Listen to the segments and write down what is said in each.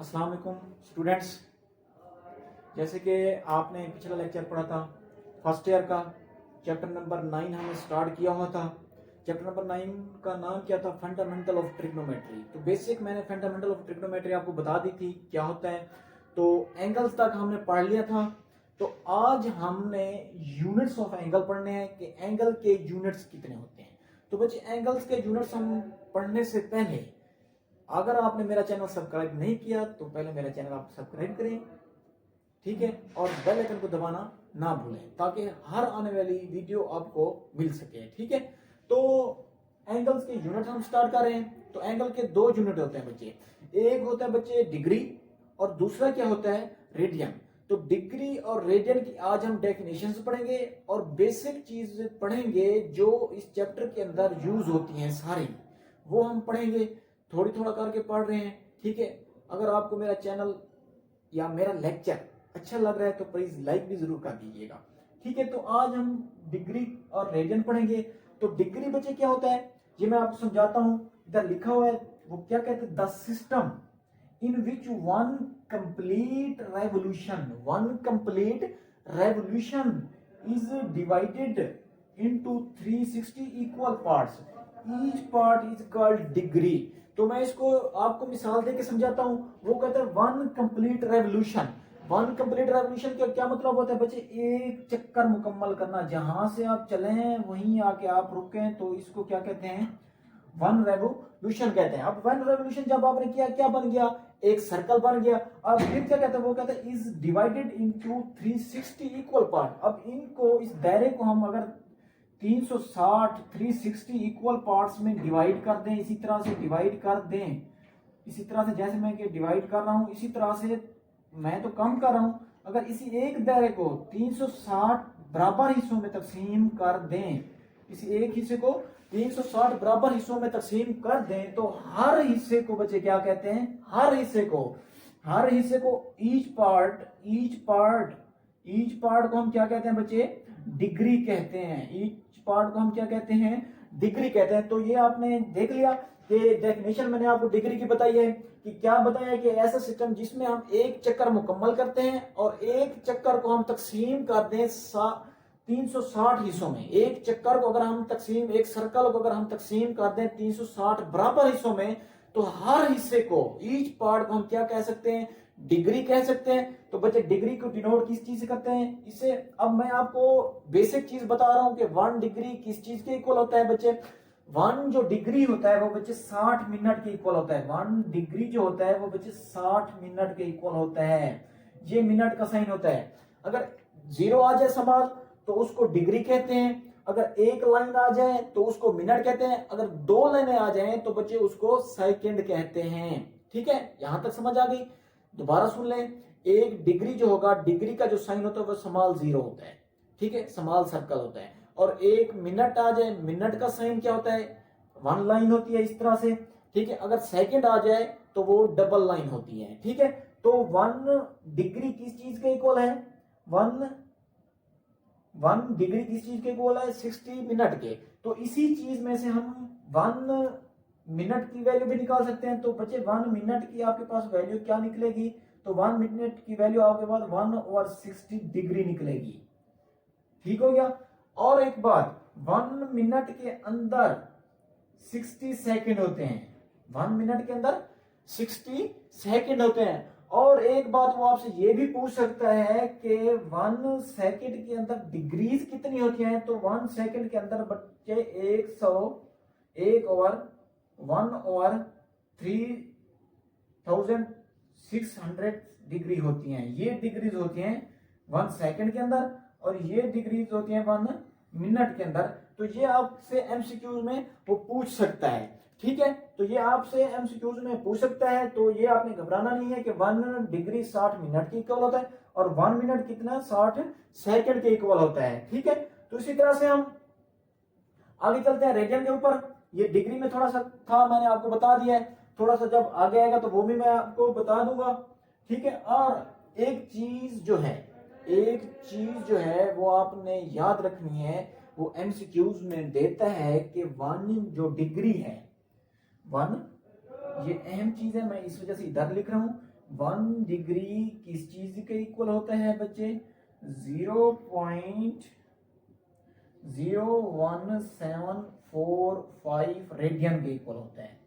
अस्सलाम वालेकुम स्टूडेंट्स। जैसे कि आपने पिछला लेक्चर पढ़ा था फर्स्ट ईयर का, चैप्टर नंबर 9 हमने स्टार्ट किया हुआ था। चैप्टर नंबर 9 का नाम क्या था? Fundamental of trigonometry. तो बेसिक मैंने फंडामेंटल ऑफ ट्रिग्नोमेट्री आपको बता दी थी क्या होता है। तो एंगल्स तक हमने पढ़ लिया था। तो आज हमने यूनिट्स ऑफ एंगल पढ़ने हैं कि एंगल के यूनिट्स कितने होते हैं। तो बच्चे एंगल्स के यूनिट्स हम पढ़ने से पहले अगर आपने मेरा चैनल सब्सक्राइब नहीं किया तो पहले मेरा चैनल आप सब्सक्राइब करें, ठीक है, और बेल आइकन को दबाना ना भूलें ताकि हर आने वाली वीडियो आपको मिल सके, ठीक है। तो एंगल्स के यूनिट हम स्टार्ट कर रहे हैं। तो एंगल के दो यूनिट होते हैं बच्चे, एक होता है बच्चे डिग्री और दूसरा क्या होता है? रेडियन। तो डिग्री और रेडियन की आज हम डेफिनेशंस पढ़ेंगे और बेसिक चीज पढ़ेंगे जो इस चैप्टर के अंदर यूज होती हैं सारी, वो हम पढ़ेंगे। थोड़ी थोड़ा करके पढ़ रहे हैं, ठीक है। अगर आपको मेरा चैनल या मेरा लेक्चर अच्छा लग रहा है तो प्लीज लाइक भी जरूर कर दीजिएगा, ठीक है। तो आज हम डिग्री और रेडियन पढ़ेंगे। तो डिग्री बच्चे क्या होता है ये मैं आपको समझाता हूं। इधर लिखा हुआ है, वो क्या कहते हैं? The system in which one complete revolution is divided into 360 equal parts, each part is called degree. तो मैं इसको आपको मिसाल देके समझाता हूं। वो कहते हैं one complete revolution. One complete revolution का क्या मतलब होता है बच्चे? एक चक्कर मुकम्मल करना, जहां से आप चले वहीं आके आप रुके, तो इसको क्या कहते हैं? वन रेवोल्यूशन कहते हैं। अब वन रेवोल्यूशन जब आपने किया, क्या बन गया? एक सर्कल बन गया। अब फिर क्या कहते हैं? वो कहते हैं is divided into 360 equal part. अब इनको, इस दायरे को हम अगर 360 360 इक्वल पार्ट्स में डिवाइड कर दें, इसी तरह से डिवाइड कर दें, इसी तरह से जैसे मैं डिवाइड कर रहा हूं इसी तरह से मैं तो कम कर रहा हूं। अगर इसी एक दायरे को 360 बराबर हिस्सों में तकसीम कर दें, इसी एक हिस्से को 360 बराबर हिस्सों में तकसीम कर दें, तो हर हिस्से को बच्चे क्या कहते हैं? हर हिस्से को ईच पार्ट को हम क्या कहते हैं बच्चे? डिग्री कहते हैं। ईच पार्ट को हम क्या कहते हैं? डिग्री कहते हैं। तो ये आपने देख लिया कि डेफिनेशन मैंने आपको डिग्री की बताई है कि क्या बताया कि ऐसा सिस्टम जिसमें हम एक चक्कर मुकम्मल करते हैं और एक चक्कर को हम तकसीम कर दें 360 हिस्सों में। एक चक्कर को अगर हम तकसीम, एक सर्कल को अगर हम तकसीम कर दें 360 बराबर हिस्सों में, तो हर हिस्से को, ईच पार्ट को हम क्या कह सकते हैं? डिग्री कह सकते हैं। तो बच्चे डिग्री को डिनोट किस चीज से करते हैं? इससे अब मैं आपको बेसिक चीज बता रहा हूं कि 1 डिग्री किस चीज के इक्वल होता है बच्चे? 1 जो डिग्री होता है वो बच्चे 60 मिनट के इक्वल होता है। 1 डिग्री जो होता है वो बच्चे 60 मिनट के इक्वल होता है। ये मिनट का साइन होता है। अगर 0 आ जाए सवाल तो उसको डिग्री कहते हैं। अगर एक लाइन आ जाए तो उसको मिनट कहते हैं। अगर 2 लाइनें आ जाए तो बच्चे उसको सेकंड कहते हैं, ठीक है। यहां तक समझ आ गई? दोबारा सुन लें। एक डिग्री जो होगा, डिग्री का जो साइन होता है वो स्मॉल 0 होता है, ठीक है, स्मॉल सर्कल होता है। और एक मिनट आ जाए, मिनट का साइन क्या होता है? 1 लाइन होती है इस तरह से, ठीक है। अगर सेकंड आ जाए तो वो डबल लाइन होती है, ठीक है। तो 1 डिग्री किस चीज के इक्वल है? 1 डिग्री किस चीज के इक्वल है? 60 मिनट के। तो इसी चीज में से हम 1 मिनट की वैल्यू भी निकाल सकते हैं। तो बच्चे 1 मिनट की आपके पास वैल्यू क्या निकलेगी? तो 1 मिनट की वैल्यू आपके पास 1/60 डिग्री निकलेगी, ठीक हो गया। और एक बात, 1 मिनट के अंदर 60 सेकंड होते हैं। 1 मिनट के अंदर 60 सेकंड होते हैं। और एक बात वो आपसे ये भी पूछ सकता है कि 1 सेकंड के अंदर डिग्रीज कितनी होती हैं? तो 1 सेकंड के अंदर बच्चे 1/3600 डिग्री होती हैं। ये डिग्रीज होती हैं 1 सेकंड के अंदर और ये डिग्रीज होती हैं 1 मिनट के अंदर। तो ये आपसे एमसीक्यूज में वो पूछ सकता है, ठीक है। तो ये आपसे एमसीक्यूज में पूछ सकता है। तो ये आपने घबराना नहीं है कि 1 डिग्री 60 मिनट के इक्वल होता है और 1 मिनट कितना? 60 सेकंड के इक्वल होता है, ठीक है। तो इसी तरह से हम आगे चलते हैं रेडियन के ऊपर। ये डिग्री में थोड़ा सा था, मैंने आपको बता दिया है। थोड़ा सा जब आगे आएगा तो वो भी मैं आपको बता दूंगा, ठीक है। और एक चीज जो है वो आपने याद रखनी है, वो एमसीक्यूज में देता है कि 1 जो डिग्री है, 1 ये अहम चीज है, मैं इस वजह से इधर लिख रहा हूं। 1 डिग्री किस चीज के इक्वल होता है बच्चे? 0.01745 रेडियन के इक्वल होता है।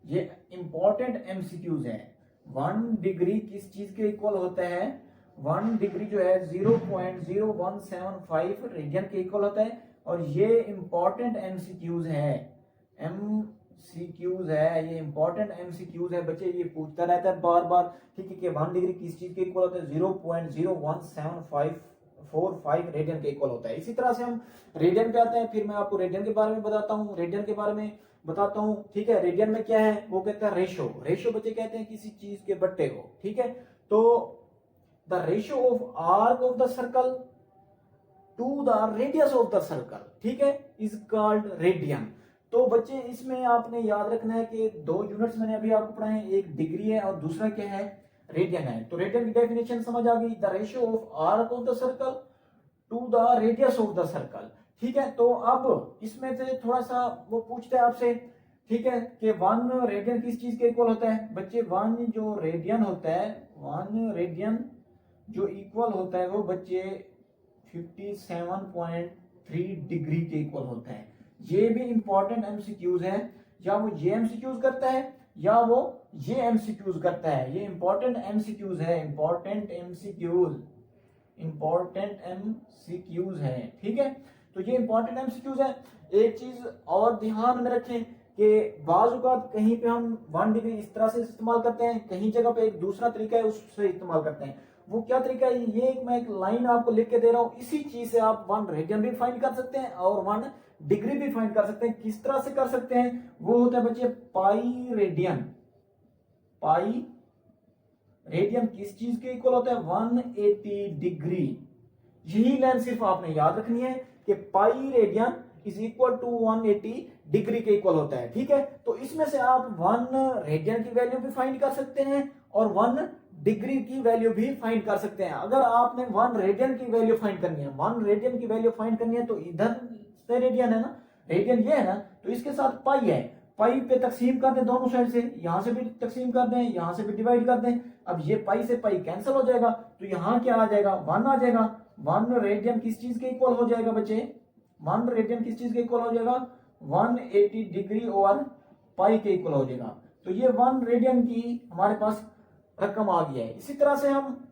ये इंपॉर्टेंट एमसीक्यूज है। 1 डिग्री किस चीज के इक्वल होता है? 1 डिग्री जो है 0.0175 रेडियन के इक्वल होता है। और ये इंपॉर्टेंट एमसीक्यूज है, एमसीक्यूज है, ये इंपॉर्टेंट एमसीक्यूज है बच्चे। ये पूछता रहता है बार बार, ठीक है, कि 1 डिग्री किस चीज के इक्वल होता है? 0.01745 रेडियन के इक्वल होता है। इसी तरह से हम रेडियन पे आते हैं। फिर मैं आपको रेडियन के बारे में बताता हूँ, ठीक है। रेडियन में क्या है? वो कहता है रेशो बच्चे कहते हैं किसी चीज के बट्टे को, ठीक है। तो the ratio of arc of the circle to the radius of the circle, ठीक है, इज कॉल्ड रेडियन। तो बच्चे इसमें आपने याद रखना है कि 2 यूनिट्स मैंने अभी आपको पढ़ाए हैं, एक डिग्री है और दूसरा क्या है? रेडियन है। तो रेडियन की डेफिनेशन समझ आ गई, the ratio of arc of the circle to the radius of the circle, ठीक है। तो अब इसमें से थोड़ा सा वो पूछता है आपसे, ठीक है, कि 1 रेडियन किस चीज के इक्वल होता है? बच्चे 1 जो रेडियन होता है, 1 रेडियन जो इक्वल होता है वो बच्चे 57.3 डिग्री के इक्वल होता है। ये भी इंपॉर्टेंट एमसीक्यूज है, या वो ये एमसीक्यूज करता है या वो ये एमसीक्यूज करता है। ये इंपॉर्टेंट एमसीक्यूज है, इंपॉर्टेंट एमसीक्यूज है, ठीक है। तो ये इंपॉर्टेंट एमसीक्यूज है। एक चीज और ध्यान में रखें कि बाज़ औक़ात कहीं पे हम 1 डिग्री इस तरह से इस्तेमाल करते हैं, कहीं जगह पे एक दूसरा तरीका है उससे इस्तेमाल करते हैं। वो क्या तरीका है? ये मैं एक लाइन आपको लिख के दे रहा हूं, इसी चीज से आप 1 रेडियन भी फाइंड कर सकते हैं और 1 डिग्री भी फाइंड कर सकते हैं। किस तरह से कर सकते हैं? वो होता है बच्चे पाई रेडियन किस चीज के इक्वल होता है? 180 डिग्री। यही लाइन सिर्फ आपने याद रखनी है कि pi radian is equal to 180 degree के इक्वल होता है, ठीक है। तो इसमें से आप 1 रेडियन की वैल्यू भी फाइंड कर सकते हैं और 1 डिग्री की वैल्यू भी फाइंड कर सकते हैं। अगर आपने 1 रेडियन की वैल्यू फाइंड करनी है, 1 रेडियन की वैल्यू फाइंड करनी है, तो इधर से रेडियन है ना, रेडियन ये है ना, तो इसके साथ पाई है, पाई पे तकसीम कर दें दोनों साइड से, यहां से भी तकसीम कर दें, यहां से भी डिवाइड कर दें। अब ये पाई से पाई कैंसिल हो जाएगा, तो यहां क्या आ जाएगा? 1 आ जाएगा। 1 रेडियन किस चीज के इक्वल हो जाएगा बच्चे? 1 रेडियन किस चीज के इक्वल हो जाएगा? 180 डिग्री और पाई के इक्वल हो जाएगा। तो ये 1 रेडियन की हमारे पास रकम आ गया है। इसी तरह से हम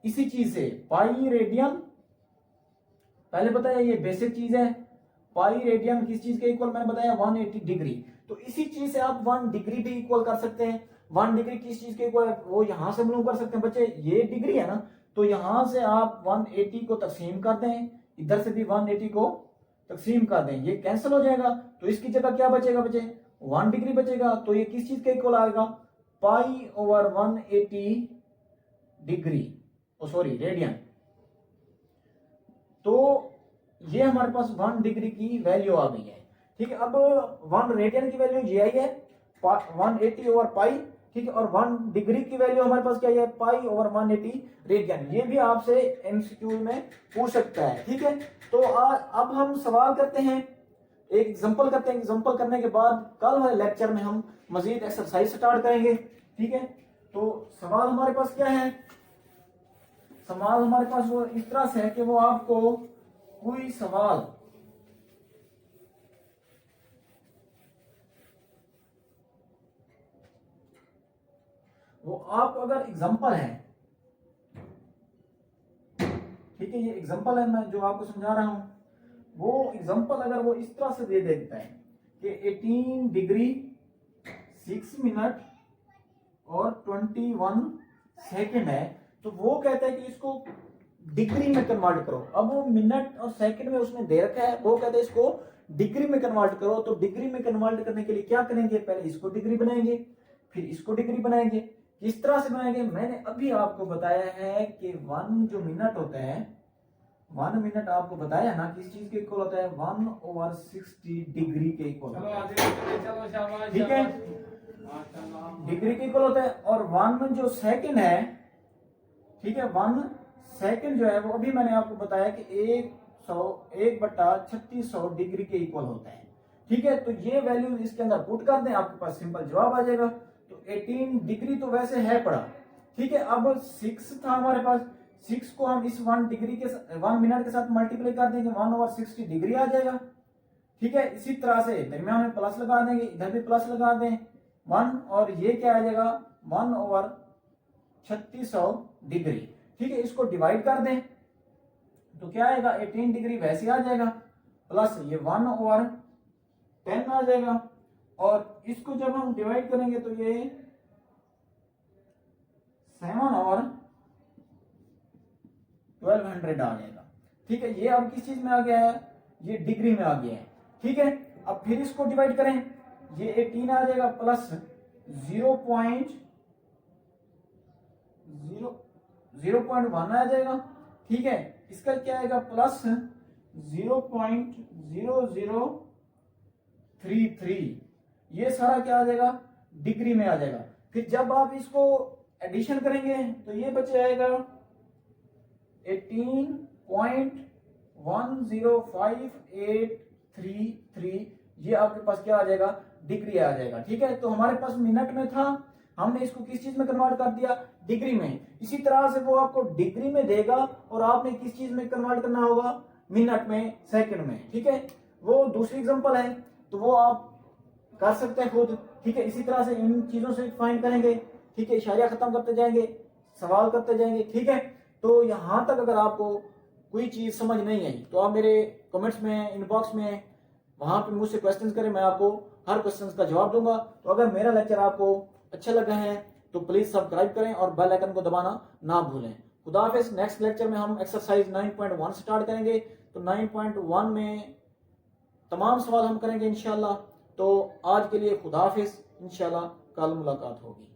इसी चीज से पाई रेडियन, पहले बताया ये बेसिक चीज है, पाई रेडियन किस चीज के इक्वल मैंने बताया? 180 डिग्री। तो इसी चीज से आप 1 डिग्री भी इक्वल कर सकते हैं। 1 डिग्री किस चीज के इक्वल है? वो यहां से मूव कर सकते हैं बच्चे, ये डिग्री है ना, तो यहां से आप 180 को तकसीम कर दें, इधर से भी 180 को तकसीम कर दें, ये कैंसिल हो जाएगा। तो इसकी जगह क्या बचेगा बच्चे? 1 डिग्री बचेगा। तो ये किस चीज के इक्वल आएगा? Pi over 180 degree, sorry radian. तो ये हमारे पास 1 डिग्री की वैल्यू आ गई है, ठीक है। अब 1 रेडियन की वैल्यू ये आई है 180 ओवर पाई, ठीक है, और 1 डिग्री की वैल्यू हमारे पास क्या है? Pi over 180 radian. ये भी आपसे एमसीक्यू में पूछ सकता है, ठीक है। तो अब हम सवाल करते हैं, एक एग्जांपल करते हैं। एग्जांपल करने के बाद कल वाले लेक्चर में हम मजीद एक्सरसाइज स्टार्ट करेंगे, ठीक है। तो सवाल हमारे पास क्या है? सवाल हमारे पास वो इस तरह से है कि वो आपको कोई सवाल वो आपको अगर एग्जांपल है, ठीक है, ये एग्जांपल है मैं जो आपको समझा रहा हूं, वो एग्जांपल अगर वो इस तरह से दे देता है कि 18 डिग्री 6 मिनट और 21 सेकंड है, तो वो कहता है कि इसको डिग्री में कन्वर्ट करो। अब वो मिनट और सेकंड में उसने दे रखा है, वो कहता है इसको डिग्री में कन्वर्ट करो। तो डिग्री में कन्वर्ट करने के लिए क्या करेंगे? पहले इसको डिग्री बनाएंगे, फिर इसको डिग्री बनाएंगे। किस तरह से बनाएंगे? मैंने अभी आपको बताया है कि 1 जो मिनट होता है, 1 मिनट आपको बताया ना किस चीज के इक्वल होता है? 1/60 डिग्री के इक्वल होता है, ठीक है, डिग्री के इक्वल होता है। और 1 जो सेकंड है, ठीक है, 1 सेकंड जो है वो अभी मैंने आपको बताया कि 1/3600 डिग्री के इक्वल होता है, ठीक है। तो ये वैल्यू इसके अंदर पुट कर दें, आपके पास सिंपल जवाब आ जाएगा। तो 18 डिग्री तो वैसे है पड़ा, ठीक है, अब 6 था हमारे पास, 6 को हम इस 1 डिग्री के 1 मिनट के साथ मल्टीप्लाई कर देंगे, 1/60 डिग्री आ जाएगा। ठीक है, इसी तरह से दरमियान में प्लस लगा देंगे, इधर भी प्लस लगा दें 1, और ये क्या आ जाएगा 1/3600 डिग्री। ठीक है, इसको डिवाइड कर दें तो क्या आएगा 18 डिग्री वैसे आ जाएगा, प्लस ये 1/10 आ जाएगा, और इसको जब हम डिवाइड करेंगे तो ये 7/1200 आ जाएगा। ठीक है, ये अब किस चीज में आ गया है, ये डिग्री में आ गया है। ठीक है, अब फिर इसको डिवाइड करें, ये 18 आ जाएगा प्लस 0.1 आ जाएगा। ठीक है, इसका क्या आएगा प्लस 0.0033, ये सारा क्या आ जाएगा डिग्री में आ जाएगा। फिर जब आप इसको एडिशन करेंगे तो ये बच जाएगा 18.10583, ये आपके पास क्या आ जाएगा डिग्री आ जाएगा। ठीक है, तो हमारे पास मिनट में था, हमने इसको किस चीज में कन्वर्ट कर दिया, डिग्री में। इसी तरह से वो आपको डिग्री में देगा और आपने किस चीज में कन्वर्ट करना होगा, मिनट में, सेकंड में। ठीक है, वो दूसरी एग्जांपल है तो वो आप कर सकते हैं खुद। ठीक है, इसी तरह से इन चीजों से फाइंड करेंगे। ठीक है, इशारिया खत्म करते जाएंगे, सवाल करते जाएंगे। ठीक है, तो यहां तक अगर आपको कोई चीज समझ नहीं आई तो आप मेरे कमेंट्स में, इनबॉक्स में, वहां पे मुझसे क्वेश्चंस करें, मैं आपको हर क्वेश्चन का जवाब दूंगा। तो अगर मेरा लेक्चर आपको अच्छा लगा है तो प्लीज सब्सक्राइब करें और बेल आइकन को दबाना ना भूलें। खुदा हाफिज। नेक्स्ट लेक्चर में हम एक्सरसाइज 9.1 स्टार्ट करेंगे। तो 9.1 में तमाम सवाल हम करेंगे इंशाल्लाह। तो आज के लिए खुदा हाफिज, इंशाल्लाह कल मुलाकात होगी।